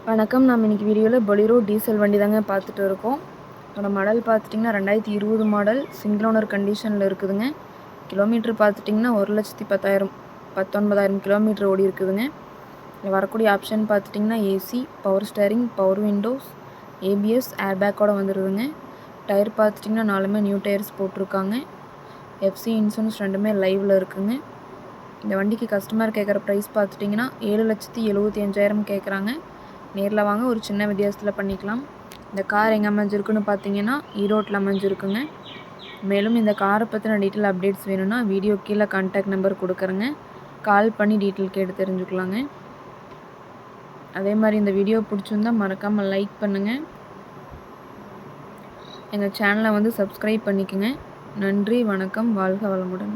வணக்கம். நம்ம இன்னைக்கு வீடியோவில் பொலிரோ டீசல் வண்டி தாங்க பார்த்துட்டு இருக்கோம். அதோட மாடல் பார்த்துட்டிங்கன்னா 2020 மாடல் சிங்கிள் ஓனர் கண்டிஷனில் இருக்குதுங்க. கிலோமீட்டர் பார்த்துட்டிங்கன்னா 1,10,000 19,000 கிலோமீட்டர் ஓடி இருக்குதுங்க. இதில் வரக்கூடிய ஆப்ஷன் பார்த்துட்டிங்கன்னா AC, power steering, power windows, ABS, ஏர்பேக்கோடு வந்துடுதுங்க. டயர் பார்த்துட்டிங்கன்னா 4மே நியூ டயர்ஸ் போட்டிருக்காங்க. எஃப்சி இன்சூரன்ஸ் ரெண்டுமே லைவில் இருக்குதுங்க. இந்த வண்டிக்கு கஸ்டமர் கேட்குற ப்ரைஸ் பார்த்துட்டிங்கன்னா 7,75,000 கேட்குறாங்க. நேரில் வாங்க, ஒரு சின்ன வித்தியாசத்தில் பண்ணிக்கலாம். இந்த கார் எங்கே அமைஞ்சிருக்குன்னு பார்த்தீங்கன்னா ஈரோட்டில் அமைஞ்சிருக்குங்க. மேலும் இந்த காரை பற்றின டீட்டெயில் அப்டேட்ஸ் வேணும்னா வீடியோ கீழே கான்டாக்ட் நம்பர் கொடுக்குறேங்க. கால் பண்ணி டீட்டெயில் கேட்டு தெரிஞ்சுக்கலாங்க. அதே மாதிரி இந்த வீடியோ பிடிச்சிருந்தா மறக்காமல் லைக் பண்ணுங்கள். எங்கள் சேனலை சப்ஸ்கிரைப் பண்ணிக்கோங்க. நன்றி, வணக்கம், வாழ்க வளமுடன்.